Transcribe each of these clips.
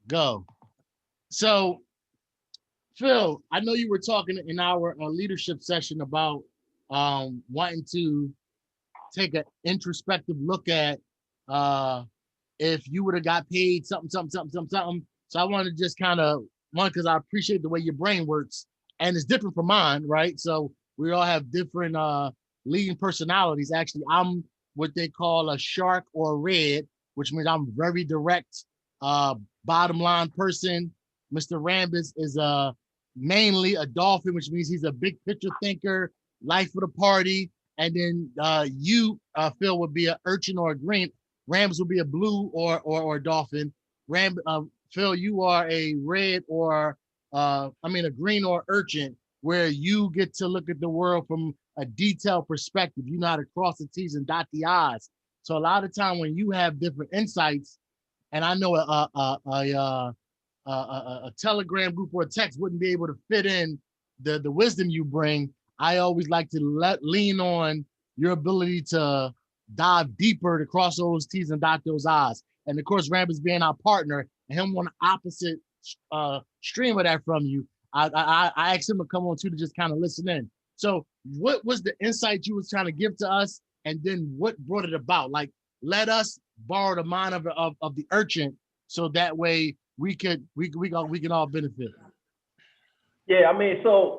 Go. So, Phil, I know you were talking in our leadership session about wanting to take an introspective look at uh, if you would have got paid something, something, something, something, something. So I want to just kind of one because I appreciate the way your brain works, and it's different from mine, right? So we all have different leading personalities. Actually, I'm what they call a shark or a red, which means I'm very direct, uh, bottom line person. Mr. Rambis is mainly a dolphin, which means he's a big picture thinker, life of the party. And then you, Phil, would be an urchin or a green. Rams will be a blue or a dolphin. Phil, you are a red or a green or urchin, where you get to look at the world from a detailed perspective. You know how to cross the T's and dot the I's. So a lot of time when you have different insights, and I know a Telegram group or a text wouldn't be able to fit in the wisdom you bring. I always like to lean on your ability to dive deeper to cross those T's and dot those I's. And of course, Rambus being our partner and him on the opposite stream of that from you, I asked him to come on too to just kind of listen in. So, what was the insight you was trying to give to us, and then what brought it about? Like, let us borrow the mind of the urchin, so that way we can all benefit. Yeah, I mean, so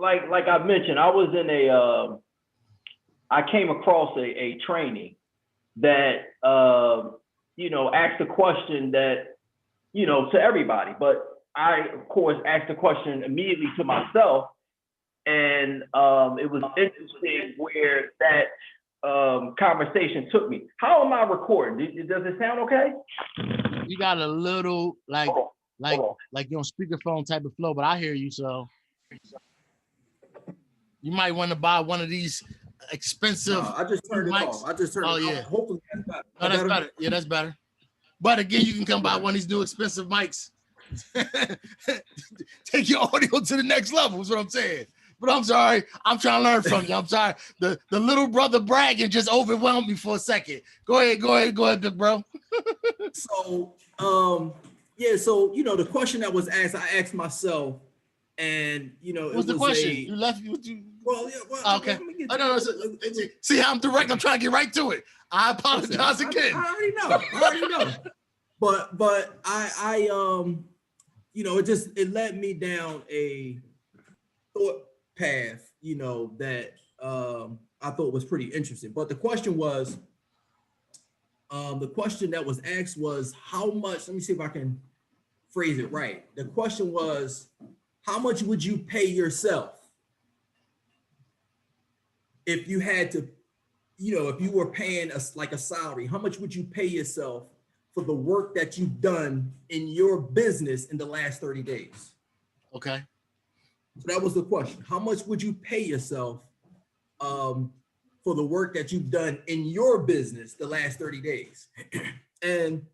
like I mentioned, I was in I came across a training that asked a question that to everybody, but I of course asked the question immediately to myself, and it was interesting where that conversation took me. How am I recording? Does it sound okay? You got a little like Hold on, like hold on. like you're on speakerphone type of flow, but I hear you. So you might want to buy one of these expensive No, I just turned it mics. off. I just turned Oh it yeah, off. Hopefully that's better. no, that's better. Yeah, that's better. But again, you can come buy one of these new expensive mics. Take your audio to the next level. Is what I'm saying. But I'm sorry, I'm trying to learn from you. I'm sorry. The little brother bragging just overwhelmed me for a second. Go ahead, big bro. So, yeah. So the question that was asked, I asked myself, and What it was the was question? a You left you. You well, yeah. Well, oh, okay. let me get Oh, to no, it. see how I'm direct. I'm trying to get right to it. I Listen, apologize again. I already know. I already know. But I it led me down a thought path, that I thought was pretty interesting. But the question that was asked was how much. Let me see if I can phrase it right. The question was, how much would you pay yourself if you had to, if you were paying us like a salary? How much would you pay yourself for the work that you've done in your business in the last 30 days? Okay. So that was the question. How much would you pay yourself for the work that you've done in your business the last 30 days? And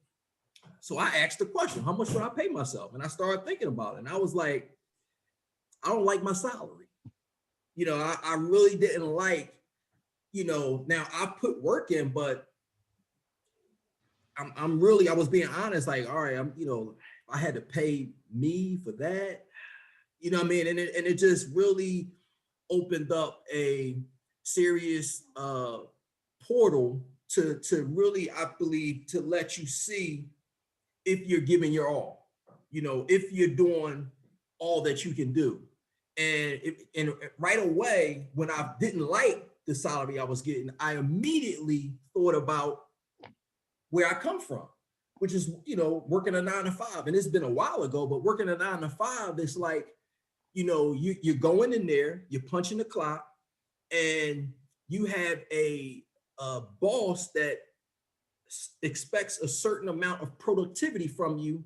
so I asked the question, how much would I pay myself? And I started thinking about it. And I was like, I don't like my salary. I really didn't like, now I put work in, but I was being honest, like, all right, I had to pay me for that. You know what I mean? And it just really opened up a serious portal to really, I believe, to let you see if you're giving your all, if you're doing all that you can do. And right away, when I didn't like the salary I was getting, I immediately thought about where I come from, which is, working a 9 to 5. And it's been a while ago, but working a 9 to 5, it's like, you're going in there, you're punching the clock, and you have a boss that expects a certain amount of productivity from you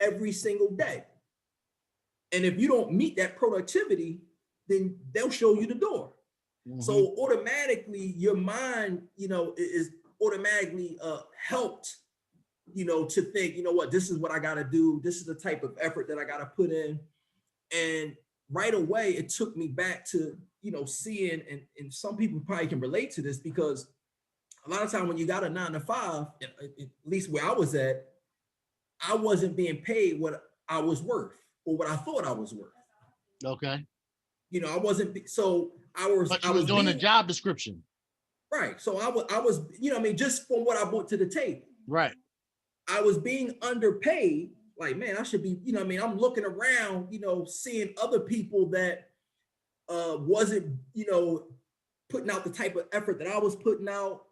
every single day. And if you don't meet that productivity, then they'll show you the door. Mm-hmm. So automatically your mind, is automatically helped, to think, what, this is what I got to do. This is the type of effort that I got to put in. And right away, it took me back to, seeing, and some people probably can relate to this, because a lot of time when you got a 9 to 5, at least where I was at, I wasn't being paid what I was worth or what I thought I was worth. Okay. You know, I wasn't, so But I you was was doing a being, job description. right. So I was, you know, I mean, just from what I brought to the table, Right. I was being underpaid. Like, man, I should be, you know, I mean, I'm looking around, you know, seeing other people that wasn't, you know, putting out the type of effort that I was putting out,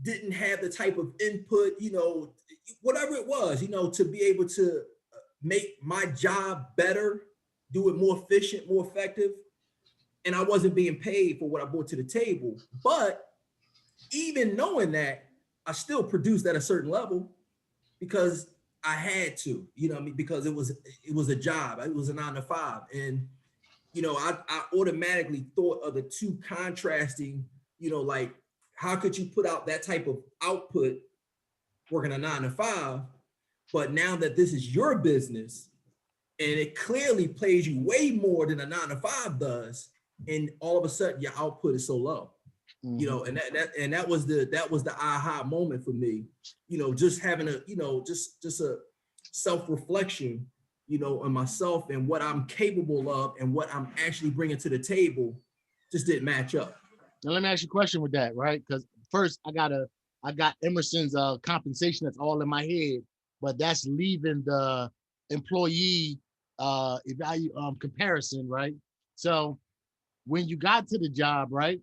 didn't have the type of input, you know, whatever it was, you know, to be able to make my job better, do it more efficient, more effective. And I wasn't being paid for what I brought to the table. But even knowing that, I still produced at a certain level because I had to, you know what I mean? Because it was a job, it was a 9 to 5. And you know, I automatically thought of the two contrasting, you know, like how could you put out that type of output working a 9 to 5, but now that this is your business and it clearly pays you way more than a 9 to 5 does, and all of a sudden your output is so low, you know, and that was the aha moment for me, you know, just having a, you know, just a self-reflection, you know, on myself and what I'm capable of and what I'm actually bringing to the table just didn't match up. Now let me ask you a question with that, right? Because first I got Emerson's compensation that's all in my head, but that's leaving the employee value comparison, right? So when you got to the job, right,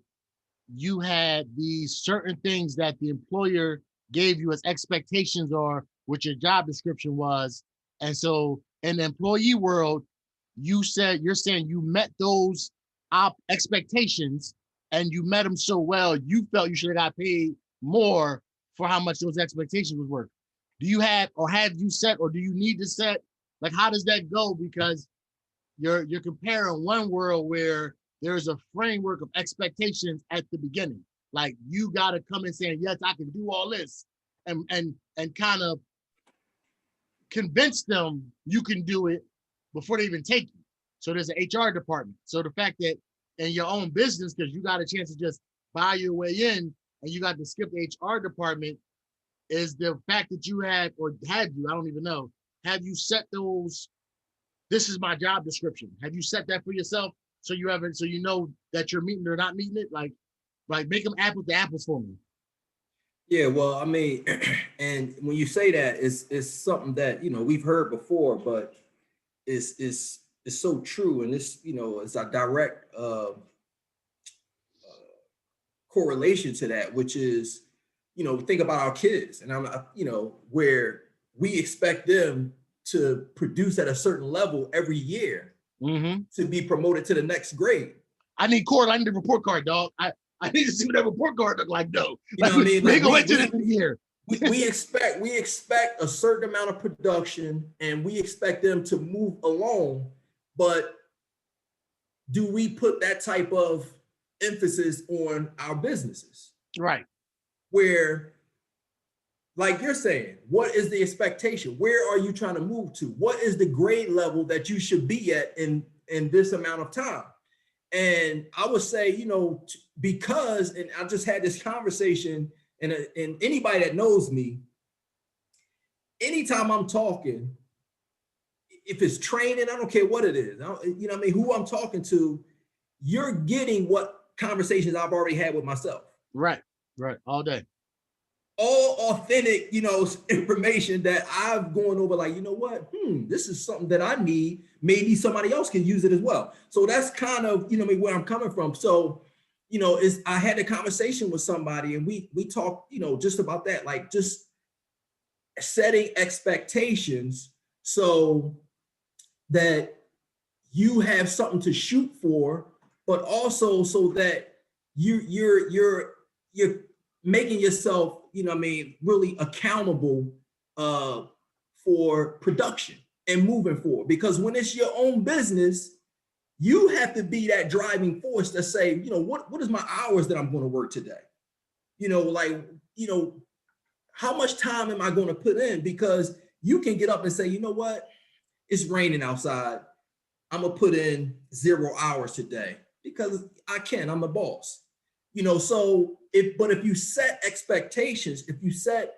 you had these certain things that the employer gave you as expectations or what your job description was. And so in the employee world, you're saying you met those expectations and you met them so well, you felt you should have got paid more for how much those expectations was worth. Do you have, or have you set, or do you need to set? Like, how does that go? Because you're comparing one world where there's a framework of expectations at the beginning. Like you got to come in saying, yes, I can do all this, and kind of convince them you can do it before they even take you. So there's an HR department. So the fact that in your own business, because you got a chance to just buy your way in and you got to skip the HR department, is the fact that you had, or had you, I don't even know, have you set those, this is my job description. Have you set that for yourself? So you know that you're meeting or not meeting it? Like make them apples to apples for me. Yeah, well, I mean, and when you say that, it's something that, you know, we've heard before, but it's so true, and this, you know, it's a direct correlation to that, which is, you know, think about our kids, and you know, where we expect them to produce at a certain level every year to be promoted to the next grade. I need the report card, dog. I need to see what that report card look like, though. You know what I mean? Like, go into the year. we expect a certain amount of production, and we expect them to move along, but do we put that type of emphasis on our businesses? Right. Where, like you're saying, what is the expectation? Where are you trying to move to? What is the grade level that you should be at in this amount of time? And I would say, you know, because, and I just had this conversation, and anybody that knows me, anytime I'm talking, if it's training, I don't care what it is, you know what I mean, who I'm talking to, you're getting what conversations I've already had with myself. Right, all day. All authentic, you know, information that I've gone over, like, you know what, this is something that I need. Maybe somebody else can use it as well. So that's kind of, you know, where I'm coming from. So, you know, I had a conversation with somebody, and we talked, you know, just about that, like just setting expectations so that you have something to shoot for, but also so that you're making yourself, you know what I mean, really accountable for production and moving forward. Because when it's your own business, you have to be that driving force to say, you know, what is my hours that I'm going to work today? You know, like, you know, how much time am I going to put in? Because you can get up and say, you know what, it's raining outside, I'm going to put in 0 hours today because I can, I'm the boss. You know, so if you set expectations, if you set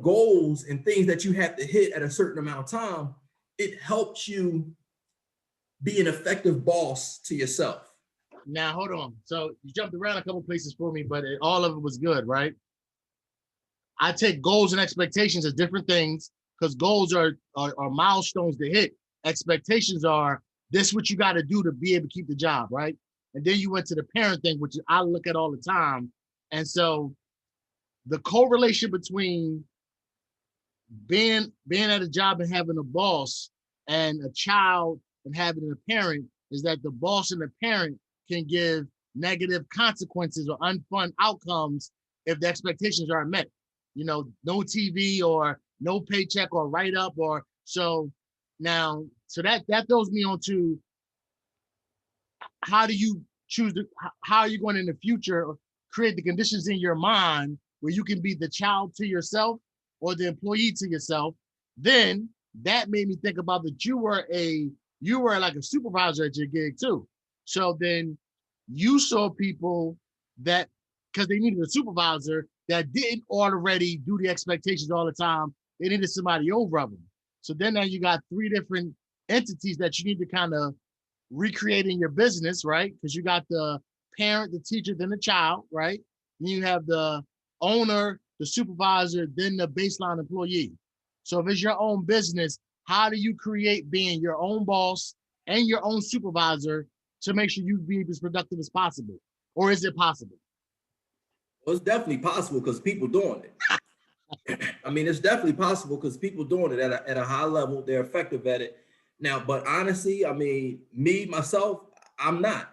goals and things that you have to hit at a certain amount of time, it helps you be an effective boss to yourself. Now, hold on. So you jumped around a couple places for me, but all of it was good, right? I take goals and expectations as different things because goals are milestones to hit. Expectations are this what you got to do to be able to keep the job, right? And then you went to the parent thing, which I look at all the time. And so the correlation between being at a job and having a boss and a child and having a parent is that the boss and the parent can give negative consequences or unfun outcomes if the expectations aren't met. No TV or no paycheck or write up or so. Now, so that throws me on to how do you choose how are you going in the future create the conditions in your mind where you can be the child to yourself or the employee to yourself. Then that made me think about that you were like a supervisor at your gig too. So then you saw people that because they needed a supervisor that didn't already do the expectations all the time. They needed somebody over them. So then now you got three different entities that you need to kind of recreate in your business, right? Because you got the parent, the teacher, then the child, right? Then you have the owner, the supervisor, then the baseline employee. So if it's your own business, how do you create being your own boss and your own supervisor to make sure you be as productive as possible? Or is it possible? Well, it's definitely possible because people doing it. I mean, it's definitely possible because people doing it at a high level. They're effective at it now. But honestly, I mean, me myself, I'm not.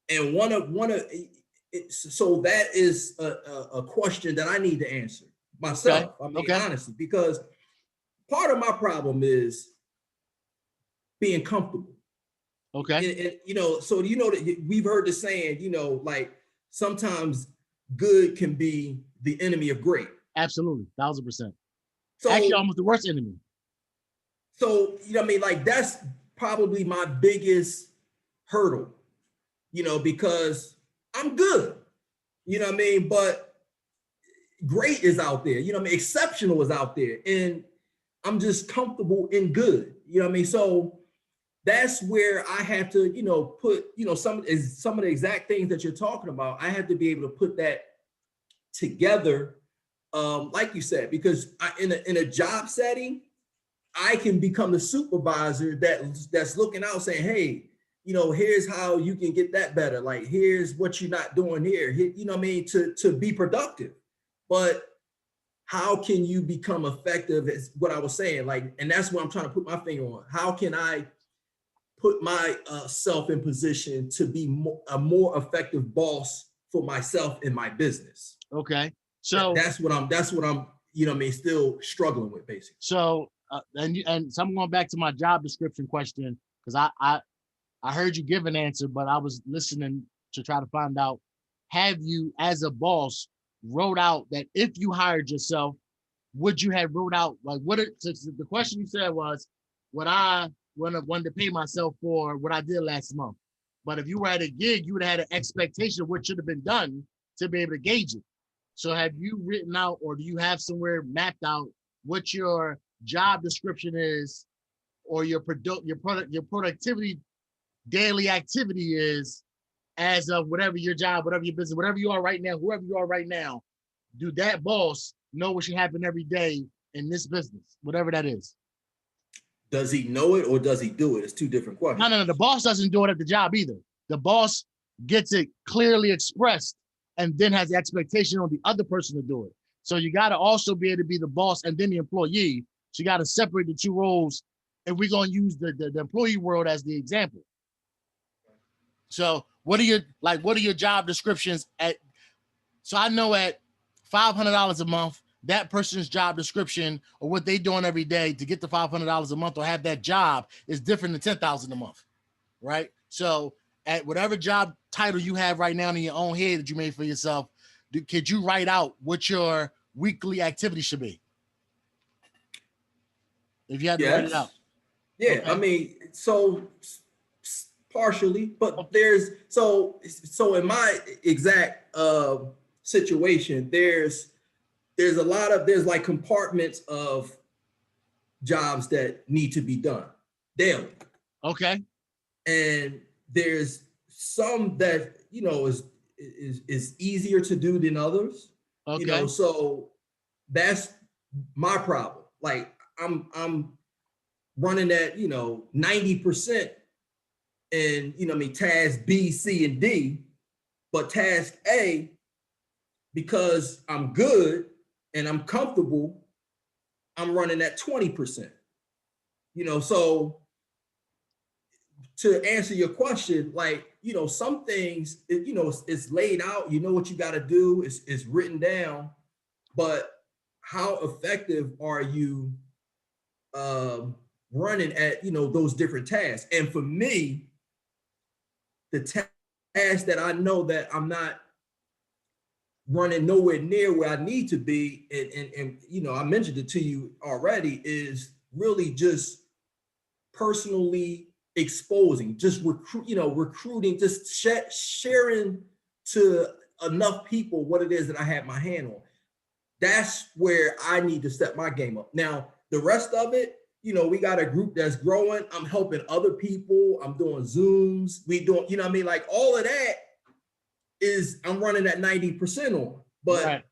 And so that is a question that I need to answer myself. Okay. I mean, honestly, because part of my problem is being comfortable. Okay. And so that we've heard the saying, like sometimes good can be the enemy of great. Absolutely, 1,000%. So actually, almost the worst enemy. So I mean, like that's probably my biggest hurdle, because I'm good, what I mean, but great is out there, what I mean, exceptional is out there, and I'm just comfortable in good, what I mean. So that's where I have to, put, some of the exact things that you're talking about. I have to be able to put that together, like you said, because in a job setting, I can become the supervisor that's looking out, saying, hey, here's how you can get that better. Like, here's what you're not doing here. What I mean, to be productive. But how can you become effective? Is what I was saying. Like, and that's what I'm trying to put my finger on. How can I put my self in position to be a more effective boss for myself in my business? Okay, so that's what I'm still struggling with, basically. So and so I'm going back to my job description question because I heard you give an answer, but I was listening to try to find out, have you as a boss wrote out that if you hired yourself, would you have wrote out like the question you said was, would I wanted to pay myself for what I did last month? But if you were at a gig, you would have had an expectation of what should have been done to be able to gauge it. So have you written out or do you have somewhere mapped out what your job description is or your productivity daily activity is as of whatever your job, whatever your business, whatever you are right now, whoever you are right now, do that boss know what should happen every day in this business, whatever that is? Does he know it or does he do it? It's two different questions. No. The boss doesn't do it at the job either. The boss gets it clearly expressed and then has the expectation on the other person to do it. So you got to also be able to be the boss and then the employee. So you got to separate the two roles. If we're going to use the employee world as the example. So what are your job descriptions at? So I know at $500 a month, that person's job description or what they're doing every day to get the $500 a month or have that job is different than $10,000 a month, right? So at whatever job title you have right now in your own head that you made for yourself, could you write out what your weekly activity should be? If you had to write it out. Yeah, okay. I mean, so partially, but there's so in my exact situation, there's there's like compartments of jobs that need to be done daily. Okay. And there's some that, you know, is easier to do than others. Okay. You know, so that's my problem. Like I'm running at, you know, 90% in, you know, I mean, task B, C, and D, but task A, because I'm good and I'm comfortable, I'm running at 20%. You know, so to answer your question, like, you know, some things, you know, it's laid out, you know what you got to do, it's written down, but how effective are you running at, you know, those different tasks? And for me, the task that I know that I'm not running nowhere near where I need to be, and you know, I mentioned it to you already, is really just personally exposing, just recruiting, just sharing to enough people what it is that I have my hand on. That's where I need to step my game up. Now, the rest of it, you know, we got a group that's growing. I'm helping other people. I'm doing Zooms. We doing, you know what I mean? Like all of that is I'm running at 90% on. But right.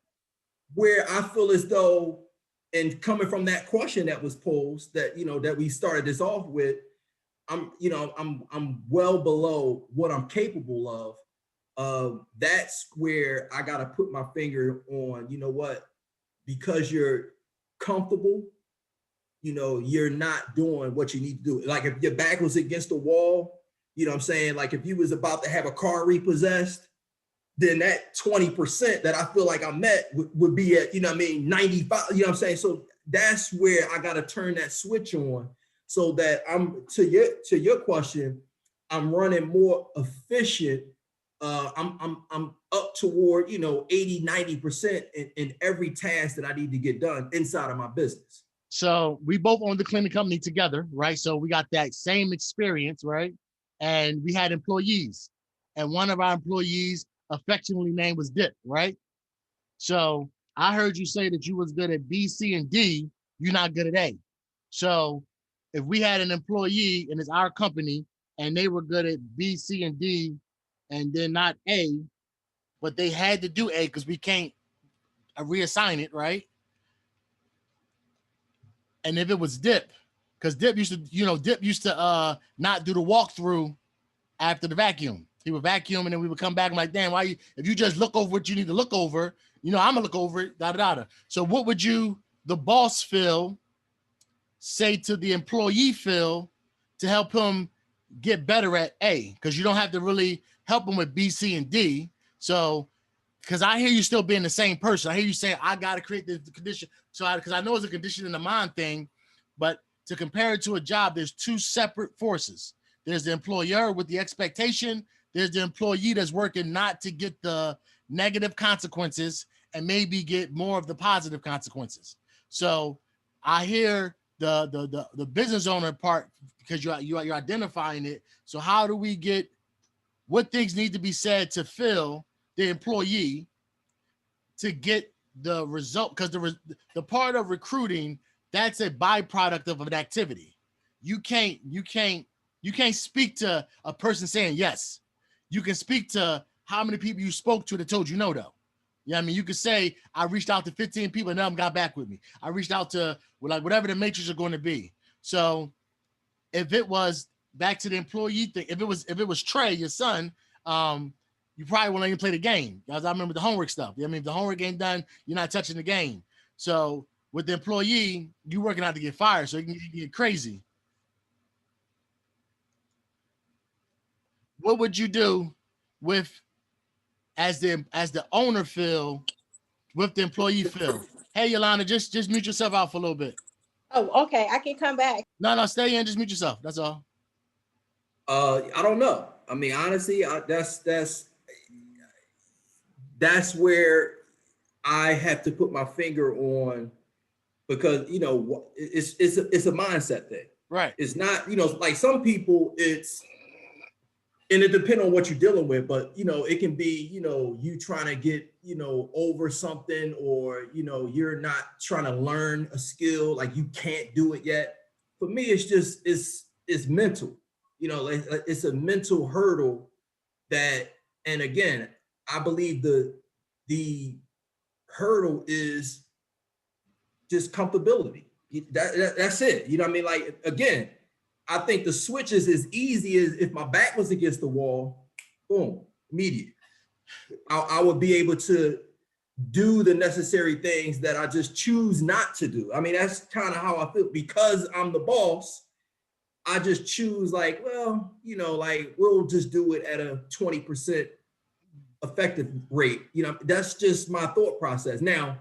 Where I feel as though, and coming from that question that was posed, that, you know, that we started this off with, I'm well below what I'm capable of. That's where I got to put my finger on, you know what, because you're comfortable, you know, you're not doing what you need to do. Like if your back was against the wall, you know what I'm saying? Like if you was about to have a car repossessed, then that 20% that I feel like I'm at would be at, you know what I mean, 95, you know what I'm saying? So that's where I got to turn that switch on, so that I'm, to your question, I'm running more efficient. I'm up toward, you know, 80, 90% in every task that I need to get done inside of my business. So we both owned the cleaning company together, right? So we got that same experience, right? And we had employees, and one of our employees, affectionately named, was Dip, right? So I heard you say that you was good at B, C, and D. You're not good at A. So if we had an employee and it's our company and they were good at B, C, and D, and then not A, but they had to do A because we can't reassign it, right? And if it was Dip, because Dip used to not do the walkthrough after the vacuum. He would vacuum and then we would come back and like, damn, why you, if you just look over what you need to look over, you know, I'm gonna look over it, da da da. So what would you, the boss Phil, say to the employee Phil to help him get better at A? Because you don't have to really help him with B, C, and D. So, because I hear you still being the same person. I hear you saying, I got to create the condition. So, because I know it's a condition in the mind thing, but to compare it to a job, there's two separate forces. There's the employer with the expectation. There's the employee that's working not to get the negative consequences and maybe get more of the positive consequences. So I hear the business owner part, because you're identifying it. So how do we get, what things need to be said to Phil, the employee, to get the result? Because the part of recruiting, that's a byproduct of an activity. You can't speak to a person saying yes. You can speak to how many people you spoke to that told you no, though. Yeah, I mean, you could say, I reached out to 15 people and none of them got back with me. I reached out to, like, whatever the matrix are going to be. So if it was, back to the employee thing, if it was Trey, your son, you probably won't even play the game. As I remember the homework stuff. I mean, if the homework ain't done, you're not touching the game. So with the employee, you working out to get fired, so you can get crazy. What would you do with, as the owner Phil, with the employee Phil? Hey, Yolanda, just mute yourself out for a little bit. Oh, okay. I can come back. No, stay in. Just mute yourself. That's all. I don't know. I mean, honestly, that's where I have to put my finger on, because, you know, it's a mindset thing. Right. It's not, you know, like some people, it's And it depends on what you're dealing with, but it can be, you trying to get, over something, or, you're not trying to learn a skill, like you can't do it yet. For me, it's just, it's mental, like it's a mental hurdle that, and again, I believe the hurdle is just comfortability. That's it. You know what I mean? Like, again, I think the switch is as easy as if my back was against the wall, boom, immediate. I would be able to do the necessary things that I just choose not to do. I mean, that's kind of how I feel. Because I'm the boss, I just choose like, well, like we'll just do it at a 20% effective rate. That's just my thought process. Now,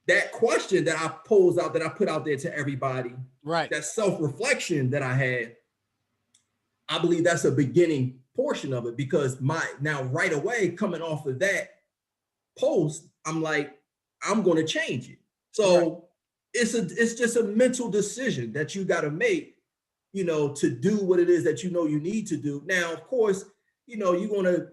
that question that I posed out, that I put out there to everybody, right? That self-reflection that I had, I believe that's a beginning portion of it, because now right away coming off of that post, I'm like, I'm going to change it. So right. It's just a mental decision that you got to make, to do what it is that you need to do. Now, of course, you're going to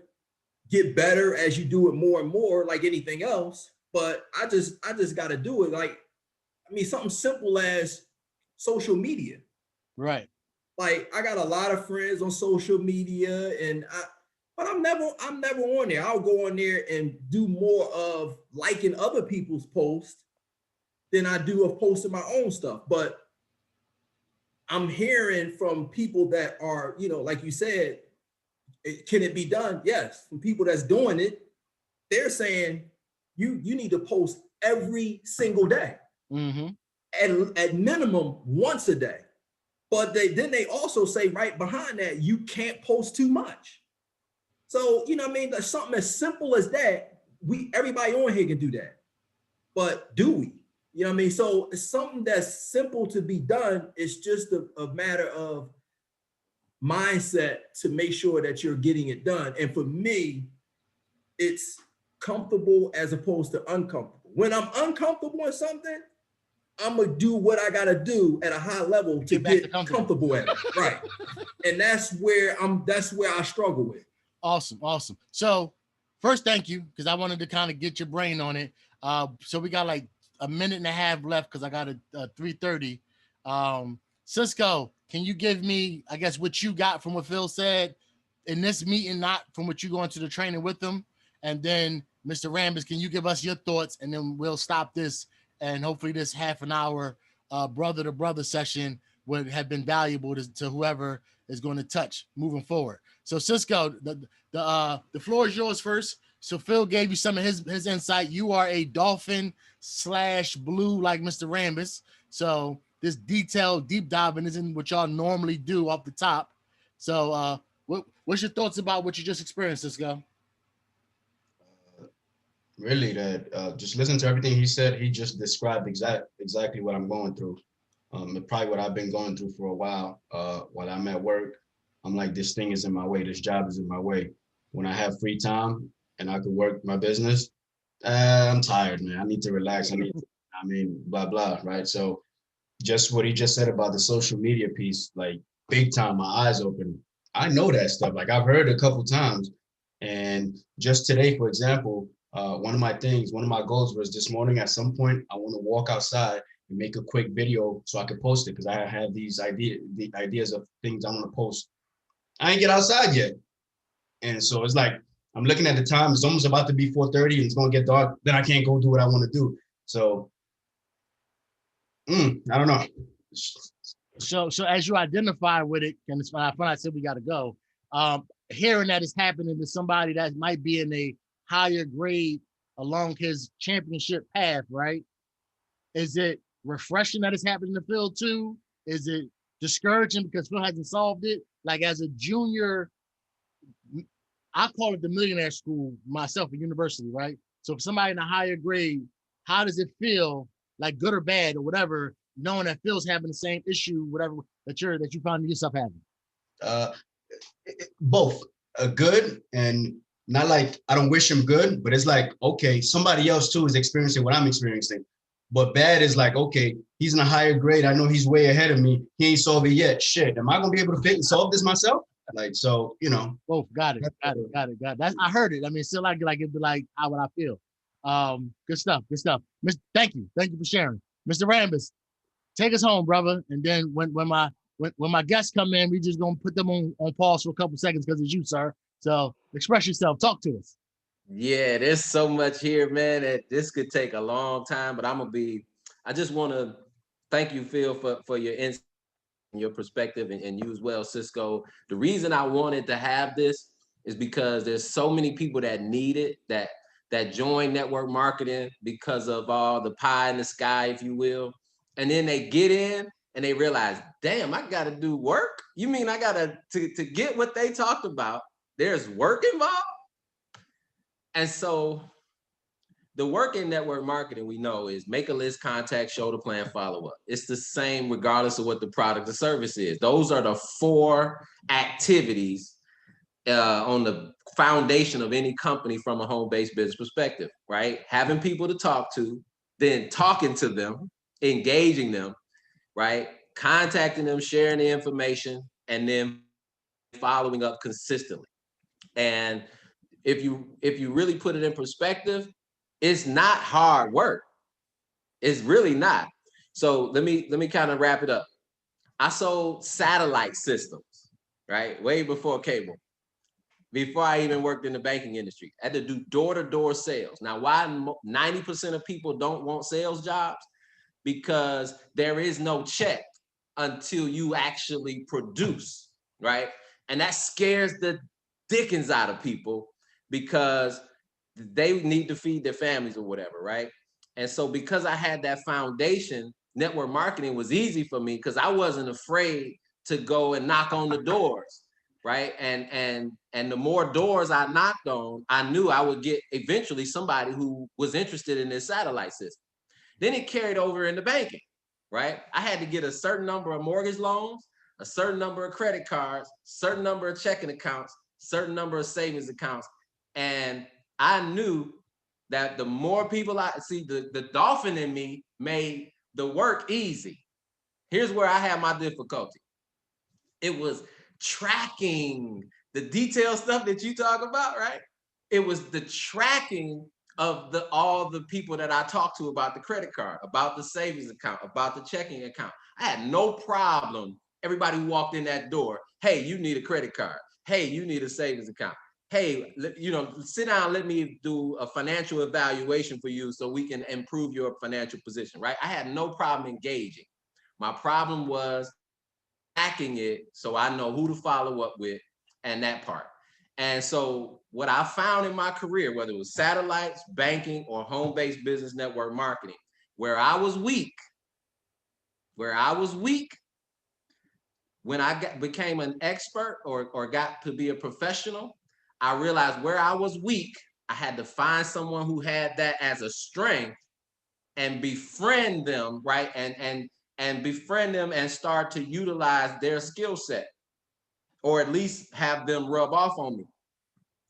get better as you do it more and more, like anything else. But I just got to do it. Like, I mean, something simple as social media. Right. Like, I got a lot of friends on social media, but I'm never on there. I'll go on there and do more of liking other people's posts than I do of posting my own stuff. But I'm hearing from people that are, like you said, can it be done? Yes. From people that's doing it, they're saying you need to post every single day, at minimum once a day. But then they also say right behind that, you can't post too much. So, what I mean? Like something as simple as that, everybody on here can do that. But do we? You know what I mean? So it's something that's simple to be done. It's just a matter of mindset to make sure that you're getting it done. And for me, it's comfortable as opposed to uncomfortable. When I'm uncomfortable in something, I'm gonna do what I gotta do at a high level to get comfortable at it. Right. And that's where I struggle with. Awesome. So first, thank you, because I wanted to kind of get your brain on it. So we got like a minute and a half left because I got a 3:30. Cisco, can you give me, I guess, what you got from what Phil said in this meeting, not from what you go into the training with them? And then Mr. Rambis, can you give us your thoughts, and then we'll stop this, and hopefully this half an hour brother to brother session would have been valuable to whoever is going to touch moving forward. So Cisco, the floor is yours first. So Phil gave you some of his insight. You are a Dolphin / Blue like Mr. Rambis. So this detailed deep diving isn't what y'all normally do off the top. So what's your thoughts about what you just experienced, Cisco? Really, that just listen to everything he said. He just described exactly what I'm going through. Probably what I've been going through for a while. While I'm at work, I'm like, this thing is in my way. This job is in my way. When I have free time and I could work my business, I'm tired, man. I need to relax. Blah, blah, right? So just what he just said about the social media piece, like big time, my eyes open. I know that stuff. Like I've heard it a couple times. And just today, for example, one of my goals was this morning at some point, I want to walk outside and make a quick video so I could post it, because I have the ideas of things I want to post. I ain't get outside yet. And so it's like, I'm looking at the time, it's almost about to be 4:30 and it's going to get dark. Then I can't go do what I want to do. So, I don't know. So as you identify with it, and it's when I said we got to go, hearing that it's happening to somebody that might be in a higher grade along his championship path, right? Is it refreshing that it's happening to Phil too? Is it discouraging because Phil hasn't solved it? Like as a junior, I call it the millionaire school myself, a university, right? So if somebody in a higher grade, how does it feel, like good or bad or whatever, knowing that Phil's having the same issue, whatever that you found yourself having? Both good, and not like I don't wish him good, but it's like, okay, somebody else too is experiencing what I'm experiencing. But bad is like, okay, he's in a higher grade. I know he's way ahead of me. He ain't solved it yet. Shit, am I gonna be able to fit and solve this myself? Like, so, you know. Both got it. That's, I heard it. I mean, still like it'd be like how would I feel? Good stuff. Thank you for sharing. Mr. Rambus, take us home, brother. And then when my guests come in, we just gonna put them on pause for a couple seconds because it's you, sir. So express yourself. Talk to us. Yeah, there's so much here, man, that this could take a long time, but I just want to thank you, Phil, for your insight and your perspective, and you as well, Cisco. The reason I wanted to have this is because there's so many people that need it, that join network marketing because of all the pie in the sky, if you will. And then they get in and they realize, damn, I got to do work. You mean I got to get what they talked about? There's work involved. And so the work in network marketing, we know, is make a list, contact, show the plan, follow up. It's the same regardless of what the product or service is. Those are the 4 activities on the foundation of any company from a home-based business perspective, right? Having people to talk to, then talking to them, engaging them, right? Contacting them, sharing the information, and then following up consistently. And if you really put it in perspective, it's not hard work. It's really not. So let me kind of wrap it up. I sold satellite systems, right? Way before cable. Before I even worked in the banking industry. I had to do door-to-door sales. Now, why 90% of people don't want sales jobs? Because there is no check until you actually produce, right? And that scares the dickens out of people because they need to feed their families or whatever, right? And so because I had that foundation, network marketing was easy for me because I wasn't afraid to go and knock on the doors, right? And the more doors I knocked on, I knew I would get eventually somebody who was interested in this satellite system. Then it carried over into banking, right? I had to get a certain number of mortgage loans, a certain number of credit cards, certain number of checking accounts, certain number of savings accounts. And I knew that the more people I see, the dolphin in me made the work easy. Here's where I had my difficulty. It was tracking the detailed stuff that you talk about, right? It was the tracking of all the people that I talked to about the credit card, about the savings account, about the checking account. I had no problem. Everybody who walked in that door, hey, you need a credit card. Hey, you need a savings account. Hey, sit down, let me do a financial evaluation for you so we can improve your financial position, right? I had no problem engaging. My problem was hacking it so I know who to follow up with and that part. And so what I found in my career, whether it was satellites, banking, or home-based business network marketing, where I was weak, when I became an expert or got to be a professional, I realized where I was weak, I had to find someone who had that as a strength and befriend them, right? And befriend them and start to utilize their skill set, or at least have them rub off on me.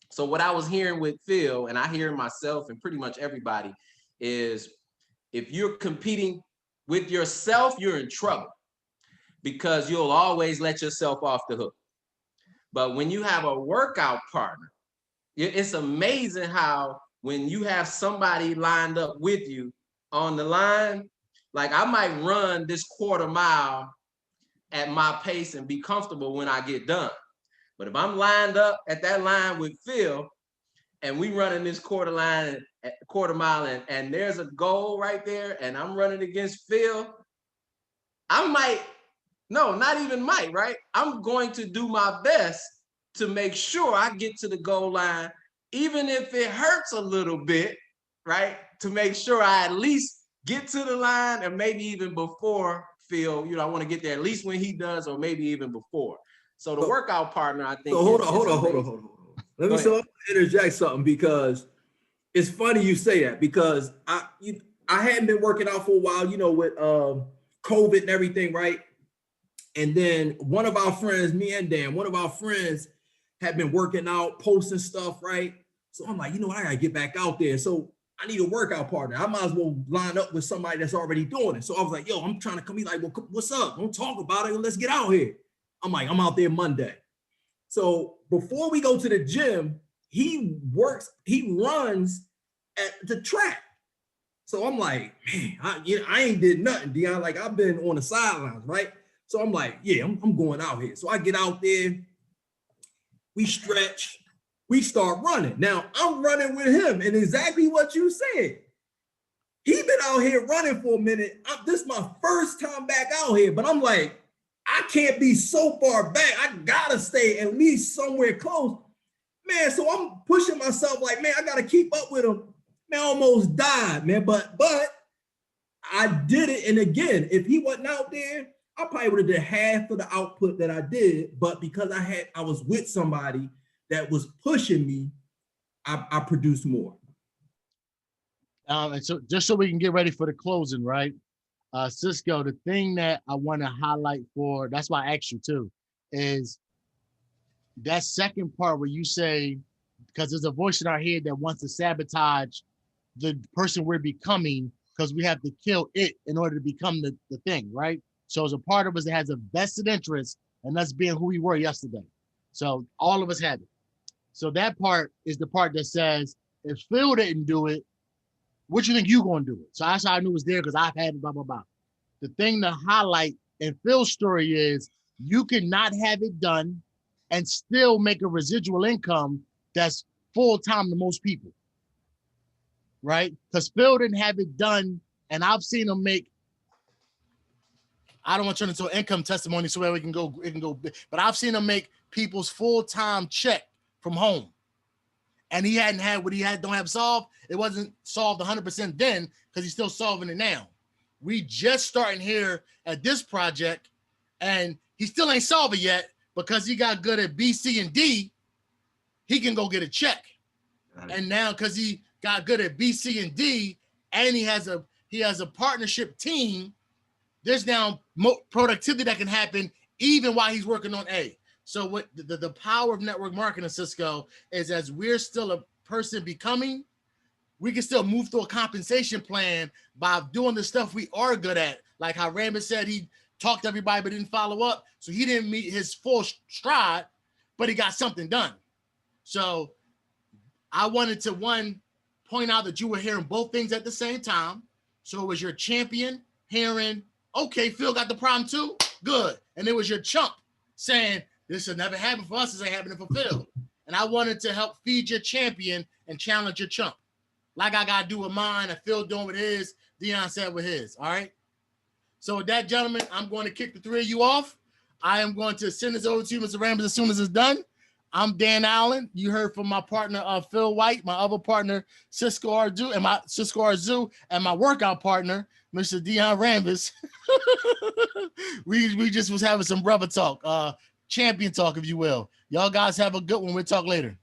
So what I was hearing with Phil, and I hear myself and pretty much everybody, is if you're competing with yourself, you're in trouble because you'll always let yourself off the hook. But when you have a workout partner, it's amazing how when you have somebody lined up with you on the line, like I might run this quarter mile at my pace and be comfortable when I get done. But if I'm lined up at that line with Phil and we running this quarter mile and there's a goal right there and I'm running against Phil, not even might, right? I'm going to do my best to make sure I get to the goal line, even if it hurts a little bit, right? To make sure I at least get to the line, and maybe even before Phil, I want to get there at least when he does, or maybe even before. So the workout partner, I think. So hold on. Let me interject something, because it's funny you say that, because I hadn't been working out for a while, with COVID and everything, right? And then one of our friends, me and Dan, had been working out, posting stuff, right? So I'm like, I gotta get back out there. So I need a workout partner. I might as well line up with somebody that's already doing it. So I was like, I'm trying to come. He's like, well, what's up? Don't talk about it. Let's get out here. I'm like, I'm out there Monday. So before we go to the gym, he runs at the track. So I'm like, man, I ain't did nothing, Dion. Like, I've been on the sidelines, right? So I'm like, yeah, I'm going out here. So I get out there, we stretch, we start running. Now I'm running with him, and exactly what you said. He been out here running for a minute. This is my first time back out here, but I'm like, I can't be so far back. I gotta stay at least somewhere close. Man, so I'm pushing myself like, man, I gotta keep up with him. Man, I almost died, man. But I did it. And again, if he wasn't out there, I probably would have did half of the output that I did. But because I was with somebody that was pushing me, I produced more. And so just so we can get ready for the closing, right? Cisco, the thing that I want to highlight for, that's why I asked you too, is that second part where you say, because there's a voice in our head that wants to sabotage the person we're becoming because we have to kill it in order to become the thing, right? So as a part of us that has a vested interest in us being who we were yesterday. So all of us have it. So that part is the part that says, if Phil didn't do it, what you think you gonna do it? So that's how I knew it was there because I've had it, blah, blah, blah. The thing to highlight in Phil's story is you cannot have it done and still make a residual income that's full-time to most people, right? Because Phil didn't have it done, and I've seen him make, I don't want to turn into an income testimony so where it can go, but I've seen him make people's full-time check from home. And he hadn't had what he don't have solved. It wasn't solved 100% then because he's still solving it now. We just starting here at this project, and he still ain't solved it yet because he got good at B, C, and D. He can go get a check. And now because he got good at B, C, and D, and he has a partnership team, there's now productivity that can happen even while he's working on A. So what the power of network marketing, Cisco, is as we're still a person becoming, we can still move through a compensation plan by doing the stuff we are good at. Like how Raymond said, he talked to everybody but didn't follow up. So he didn't meet his full stride, but he got something done. So I wanted to, one, point out that you were hearing both things at the same time. So it was your champion hearing, okay, Phil got the problem too? Good. And it was your chump saying, this will never happen for us, this ain't happening for Phil. And I wanted to help feed your champion and challenge your chump. Like I got to do with mine, and Phil doing with his, Dion said with his, all right? So with that, gentlemen, I'm going to kick the three of you off. I am going to send this over to you, Mr. Rambis, as soon as it's done. I'm Dan Allen. You heard from my partner, Phil White, my other partner, Cisco Arzu, and my workout partner, Mr. Dion Rambis. we just was having some brother talk, champion talk, if you will. Y'all guys have a good one. We'll talk later.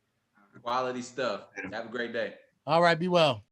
Quality stuff. Have a great day. All right, be well.